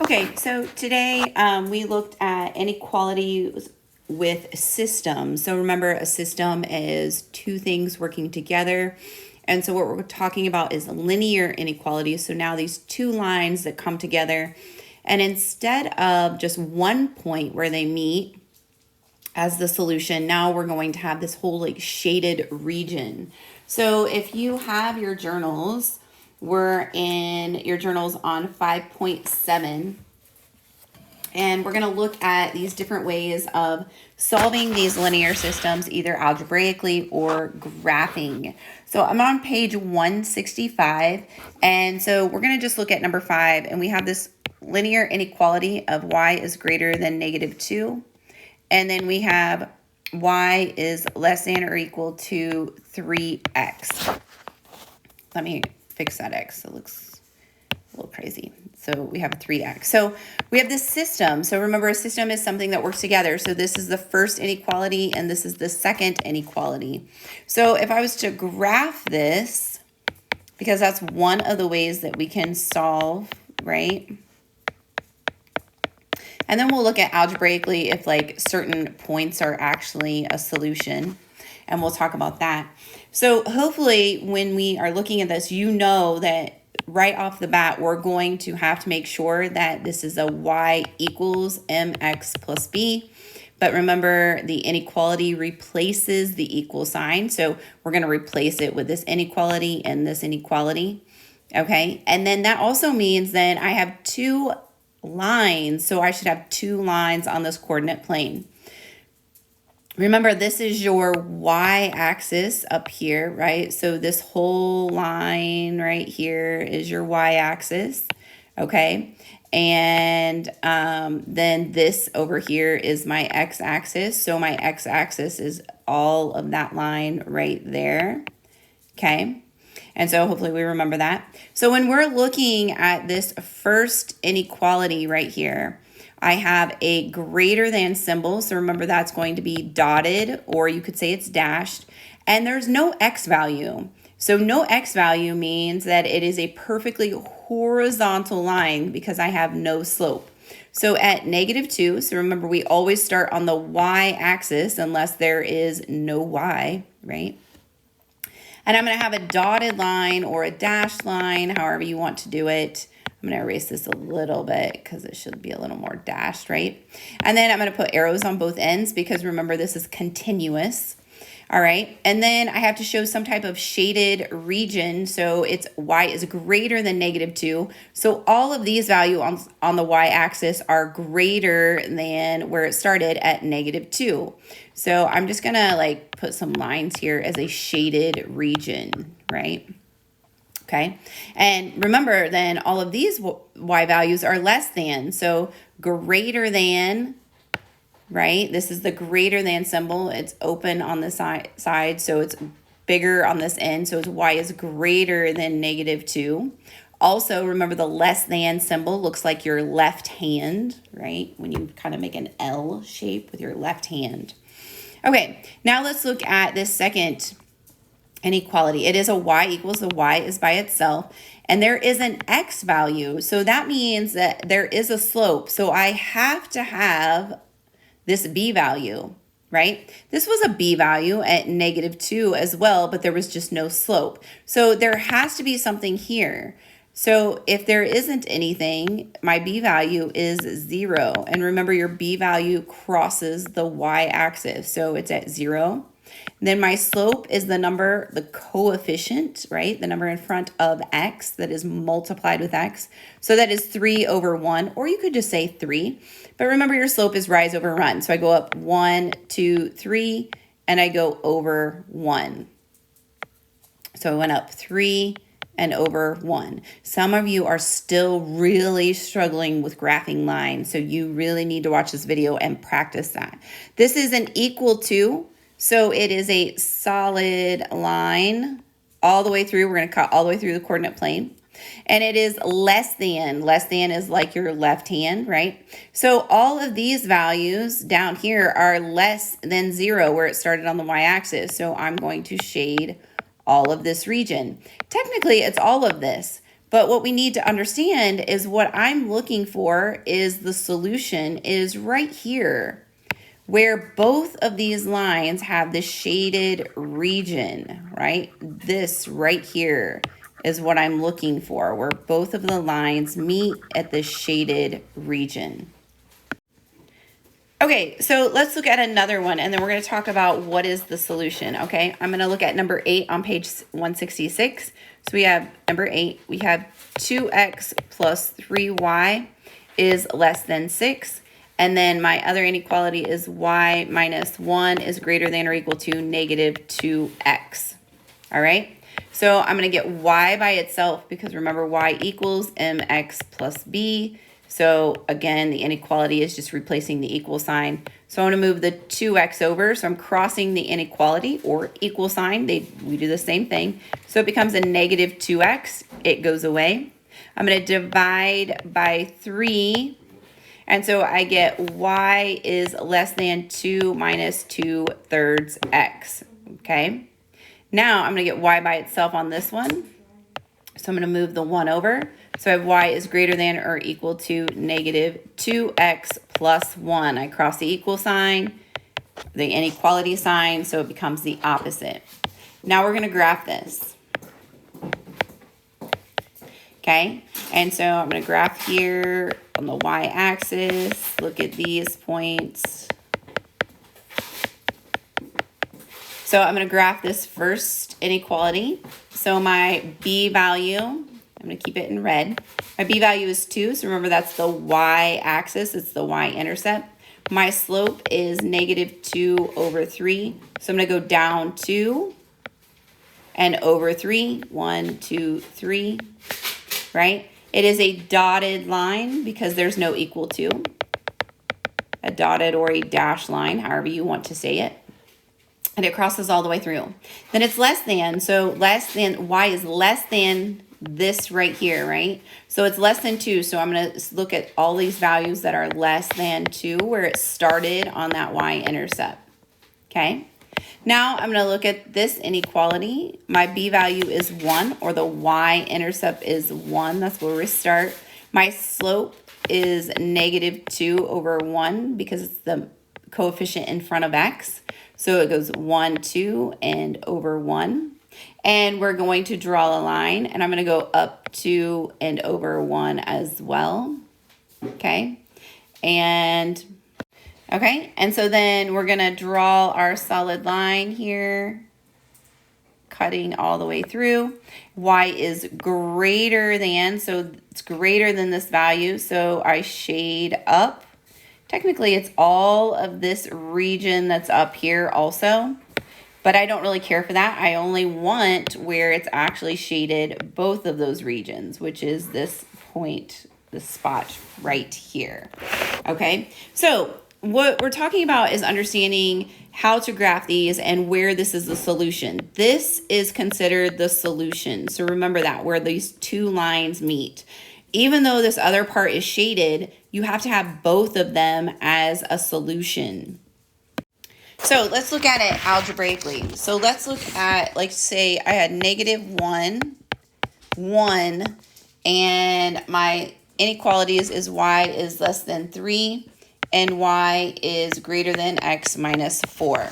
Okay, so today we looked at inequalities with systems. So remember, a system is two things working together. And so what we're talking about is linear inequalities. So now these two lines that come together, and instead of just one point where they meet as the solution, now we're going to have this whole like shaded region. So if you have your journals, we're in your journals on 5.7. And we're going to look at these different ways of solving these linear systems, either algebraically or graphing. So I'm on page 165. And so we're going to just look at number 5. And we have this linear inequality of y is greater than -2. And then we have y is less than or equal to 3x. Let me fix that x. It looks a little crazy. So we have 3x. So we have this system. So remember, a system is something that works together. So this is the first inequality and this is the second inequality. So if I was to graph this, because that's one of the ways that we can solve, right? And then we'll look at algebraically if like certain points are actually a solution, and we'll talk about that. So hopefully when we are looking at this, you know that right off the bat, we're going to have to make sure that this is a y equals mx plus b. But remember, the inequality replaces the equal sign. So we're going to replace it with this inequality and this inequality. Okay. And then that also means that I have two lines. So I should have two lines on this coordinate plane. Remember, this is your y-axis up here, right? So this whole line right here is your y-axis, okay? And then this over here is my x-axis. So my x-axis is all of that line right there, okay? And so hopefully we remember that. So when we're looking at this first inequality right here, I have a greater than symbol. So remember, that's going to be dotted, or you could say it's dashed. And there's no x value. So no x value means that it is a perfectly horizontal line because I have no slope. So at -2, so remember, we always start on the y-axis unless there is no y, right? And I'm going to have a dotted line or a dashed line, however you want to do it. I'm going to erase this a little bit because it should be a little more dashed, right? And then I'm going to put arrows on both ends because remember, this is continuous. All right. And then I have to show some type of shaded region. So it's y is greater than -2. So all of these values on the y-axis are greater than where it started at -2. So I'm just going to like put some lines here as a shaded region, right? Okay. And remember, then all of these y values are less than. So greater than, right? This is the greater than symbol. It's open on the side, so it's bigger on this end. So it's y is greater than -2. Also, remember the less than symbol looks like your left hand, right? When you kind of make an L shape with your left hand. Okay, now let's look at this second inequality. It is a y equals, the y is by itself, and there is an x value. So that means that there is a slope. So I have to have this b value, right? This was a b value at -2 as well, but there was just no slope. So there has to be something here. So if there isn't anything, my b value is 0. And remember, your b value crosses the y-axis, so it's at 0. Then my slope is the number, the coefficient, right? The number in front of x that is multiplied with x. So that is 3/1, or you could just say 3. But remember, your slope is rise over run. So I go up 1, 2, 3, and I go over 1. So I went up 3 and over 1. Some of you are still really struggling with graphing lines, so you really need to watch this video and practice that. This is an equal to, so it is a solid line all the way through. We're going to cut all the way through the coordinate plane. And it is less than is like your left hand, right? So all of these values down here are less than 0 where it started on the y-axis. So I'm going to shade all of this region. Technically, it's all of this, But what we need to understand is what I'm looking for is the solution is right here, where both of these lines have the shaded region, right? This right here is what I'm looking for, where both of the lines meet at the shaded region. Okay, so let's look at another one, and then we're going to talk about what is the solution, okay? I'm going to look at number 8 on page 166. So we have number 8, we have 2x plus 3y is less than 6. And then my other inequality is y minus 1 is greater than or equal to negative 2x, all right? So I'm going to get y by itself because remember y equals mx plus b. So again, the inequality is just replacing the equal sign. So I'm going to move the 2x over. So I'm crossing the inequality or equal sign. We do the same thing. So it becomes a negative 2x. It goes away. I'm going to divide by 3. And so I get y is less than 2 minus 2/3 x. Okay. Now I'm going to get y by itself on this one. So I'm going to move the 1 over. So I have y is greater than or equal to negative 2x plus 1. I cross the equal sign, the inequality sign, so it becomes the opposite. Now we're going to graph this. Okay, and so I'm going to graph here on the y-axis. Look at these points. So I'm going to graph this first inequality. So my b value, I'm going to keep it in red. My b value is 2. So remember that's the y-axis. It's the y-intercept. My slope is negative 2 over 3. So I'm going to go down 2 and over 3. 1, 2, 3. Right? It is a dotted line because there's no equal to. A dotted or a dashed line, however you want to say it. And it crosses all the way through. Then it's less than, so less than, y is less than this right here, right? So it's less than 2, so I'm going to look at all these values that are less than 2 where it started on that y-intercept, okay? Now I'm going to look at this inequality. My b value is 1, or the y-intercept is 1. That's where we start. My slope is negative 2 over 1 because it's the coefficient in front of x. So it goes 1, 2, and over 1. And we're going to draw a line, and I'm going to go up 2 and over 1 as well. Okay. And so then we're going to draw our solid line here, cutting all the way through. Y is greater than, so it's greater than this value. So I shade up. Technically, it's all of this region that's up here also, but I don't really care for that. I only want where it's actually shaded both of those regions, which is this point, this spot right here. Okay, so what we're talking about is understanding how to graph these and where this is the solution. This is considered the solution. So remember that, where these two lines meet. Even though this other part is shaded, you have to have both of them as a solution. So let's look at it algebraically. So let's look at, like, say I had negative 1, 1, and my inequalities is y is less than 3, and y is greater than x minus 4.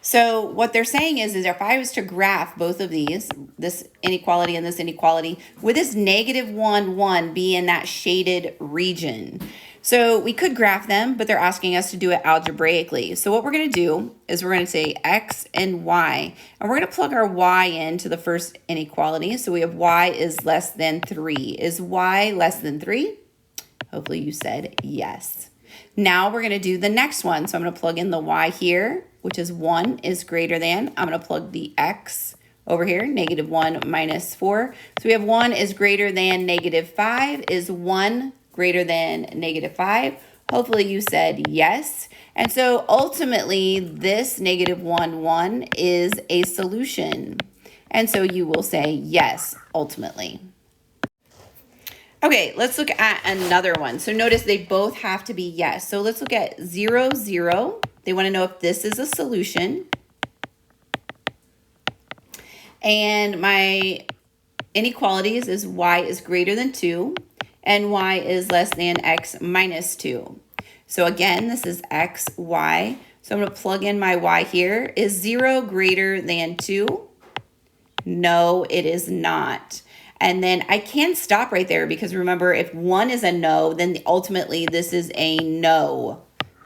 So what they're saying is if I was to graph both of these, this inequality and this inequality, would this negative 1, 1 be in that shaded region? So we could graph them, but they're asking us to do it algebraically. So what we're going to do is we're going to say x and y, and we're going to plug our y into the first inequality. So we have y is less than 3. Is y less than 3? Hopefully you said yes. Now we're going to do the next one. So I'm going to plug in the y here, which is 1 is greater than. I'm going to plug the x over here, negative 1 minus 4. So we have 1 is greater than negative 5. Is 1 greater than negative 5? Hopefully you said yes. And so ultimately, this negative 1, 1 is a solution. And so you will say yes, ultimately. Okay, let's look at another one. So notice they both have to be yes. So let's look at 0, 0. They want to know if this is a solution. And my inequalities is y is greater than 2 and y is less than x minus 2. So again, this is x, y. So I'm going to plug in my y here. Is 0 greater than 2? No, it is not. And then I can stop right there because remember, if 1 is a no, then ultimately this is a no,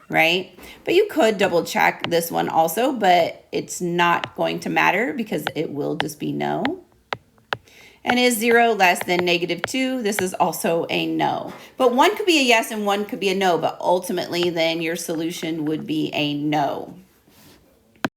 right? But you could double check this one also, but it's not going to matter because it will just be no. And is 0 less than -2? This is also a no. But one could be a yes and one could be a no, but ultimately then your solution would be a no.